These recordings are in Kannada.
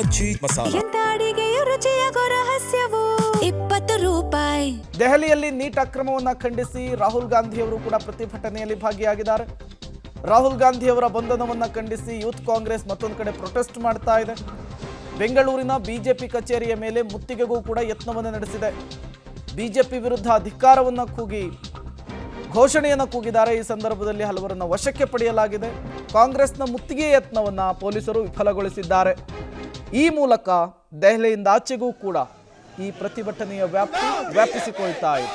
ಅಜ್ಜಿ ಮಸಾಲ. ₹20 ದೆಹಲಿಯಲ್ಲಿ ನೀಟ್ ಅಕ್ರಮವನ್ನು ಖಂಡಿಸಿ ರಾಹುಲ್ ಗಾಂಧಿ ಅವರು ಕೂಡ ಪ್ರತಿಭಟನೆಯಲ್ಲಿ ಭಾಗಿಯಾಗಿದ್ದಾರೆ. ರಾಹುಲ್ ಗಾಂಧಿ ಅವರ ಬಂಧನವನ್ನು ಖಂಡಿಸಿ ಯೂತ್ ಕಾಂಗ್ರೆಸ್ ಮತ್ತೊಂದು ಕಡೆ ಪ್ರೊಟೆಸ್ಟ್ ಮಾಡ್ತಾ ಇದೆ. ಬೆಂಗಳೂರಿನ ಬಿಜೆಪಿ ಕಚೇರಿಯ ಮೇಲೆ ಮುತ್ತಿಗೆಗೂ ಕೂಡ ಯತ್ನವನ್ನು ನಡೆಸಿದೆ. ಬಿಜೆಪಿ ವಿರುದ್ಧ ಧಿಕ್ಕಾರವನ್ನು ಕೂಗಿ ಘೋಷಣೆಯನ್ನು ಕೂಗಿದ್ದಾರೆ. ಈ ಸಂದರ್ಭದಲ್ಲಿ ಹಲವರನ್ನು ವಶಕ್ಕೆ ಪಡೆಯಲಾಗಿದೆ. ಕಾಂಗ್ರೆಸ್ನ ಮುತ್ತಿಗೆ ಯತ್ನವನ್ನು ಪೊಲೀಸರು ವಿಫಲಗೊಳಿಸಿದ್ದಾರೆ. ಈ ಮೂಲಕ ದೆಹಲಿಯಿಂದ ಆಚೆಗೂ ಕೂಡ ಈ ಪ್ರತಿಭಟನೆಯ ವ್ಯಾಪಿಸಿಕೊಳ್ತಾ ಇದೆ.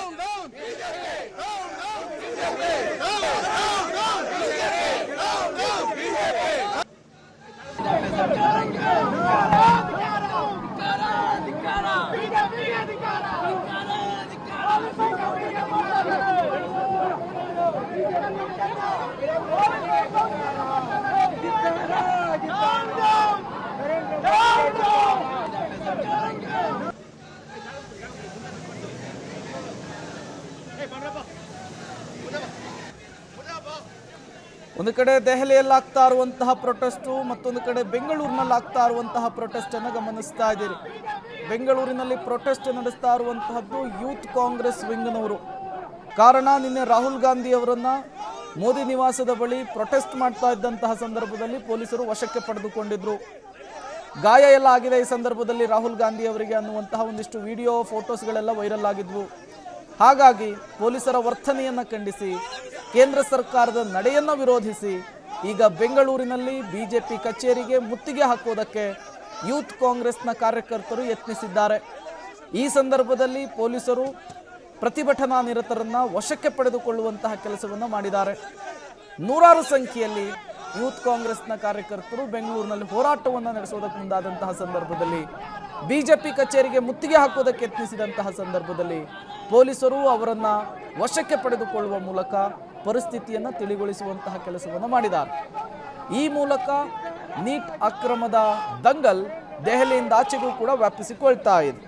ಒಂದು ಕಡೆ ದೆಹಲಿಯಲ್ಲಿ ಆಗ್ತಾ ಇರುವಂತಹ ಪ್ರೊಟೆಸ್ಟು, ಮತ್ತೊಂದು ಕಡೆ ಬೆಂಗಳೂರಿನಲ್ಲಿ ಆಗ್ತಾ ಇರುವಂತಹ ಪ್ರೊಟೆಸ್ಟ್ ಅನ್ನು ಗಮನಿಸ್ತಾ ಇದ್ದೀರಿ. ಬೆಂಗಳೂರಿನಲ್ಲಿ ಪ್ರೊಟೆಸ್ಟ್ ನಡೆಸ್ತಾ ಇರುವಂತಹದ್ದು ಯೂತ್ ಕಾಂಗ್ರೆಸ್ ವಿಂಗ್ನವರು. ಕಾರಣ, ನಿನ್ನೆ ರಾಹುಲ್ ಗಾಂಧಿ ಅವರನ್ನ ಮೋದಿ ನಿವಾಸದ ಬಳಿ ಪ್ರೊಟೆಸ್ಟ್ ಮಾಡ್ತಾ ಇದ್ದಂತಹ ಸಂದರ್ಭದಲ್ಲಿ ಪೊಲೀಸರು ವಶಕ್ಕೆ ಪಡೆದುಕೊಂಡಿದ್ರು. ಗಾಯ ಎಲ್ಲ ಆಗಿದೆ ಈ ಸಂದರ್ಭದಲ್ಲಿ ರಾಹುಲ್ ಗಾಂಧಿ ಅವರಿಗೆ ಅನ್ನುವಂತಹ ಒಂದಿಷ್ಟು ವಿಡಿಯೋ ಫೋಟೋಸ್ಗಳೆಲ್ಲ ವೈರಲ್ ಆಗಿದ್ವು. ಹಾಗಾಗಿ ಪೊಲೀಸರ ವರ್ತನೆಯನ್ನು ಖಂಡಿಸಿ, ಕೇಂದ್ರ ಸರ್ಕಾರದ ನಡೆಯನ್ನು ವಿರೋಧಿಸಿ ಈಗ ಬೆಂಗಳೂರಿನಲ್ಲಿ ಬಿಜೆಪಿ ಕಚೇರಿಗೆ ಮುತ್ತಿಗೆ ಹಾಕುವುದಕ್ಕೆ ಯೂತ್ ಕಾಂಗ್ರೆಸ್ನ ಕಾರ್ಯಕರ್ತರು ಯತ್ನಿಸಿದ್ದಾರೆ. ಈ ಸಂದರ್ಭದಲ್ಲಿ ಪೊಲೀಸರು ಪ್ರತಿಭಟನಾ ನಿರತರನ್ನ ವಶಕ್ಕೆ ಪಡೆದುಕೊಳ್ಳುವಂತಹ ಕೆಲಸವನ್ನು ಮಾಡಿದ್ದಾರೆ. ನೂರಾರು ಸಂಖ್ಯೆಯಲ್ಲಿ ಯೂತ್ ಕಾಂಗ್ರೆಸ್ನ ಕಾರ್ಯಕರ್ತರು ಬೆಂಗಳೂರಿನಲ್ಲಿ ಹೋರಾಟವನ್ನು ನಡೆಸುವುದಕ್ಕೆ ಮುಂದಾದಂತಹ ಸಂದರ್ಭದಲ್ಲಿ, ಬಿಜೆಪಿ ಕಚೇರಿಗೆ ಮುತ್ತಿಗೆ ಹಾಕುವುದಕ್ಕೆ ಯತ್ನಿಸಿದಂತಹ ಸಂದರ್ಭದಲ್ಲಿ ಪೊಲೀಸರು ಅವರನ್ನು ವಶಕ್ಕೆ ಪಡೆದುಕೊಳ್ಳುವ ಮೂಲಕ ಪರಿಸ್ಥಿತಿಯನ್ನು ತಿಳಿಗೊಳಿಸುವಂತಹ ಕೆಲಸವನ್ನು ಮಾಡಿದ್ದಾರೆ. ಈ ಮೂಲಕ ನೀಟ್ ಅಕ್ರಮದ ದಂಗಲ್ ದೆಹಲಿಯಿಂದ ಆಚೆಗೂ ಕೂಡ ವ್ಯಾಪಿಸಿಕೊಳ್ತಾ ಇದೆ.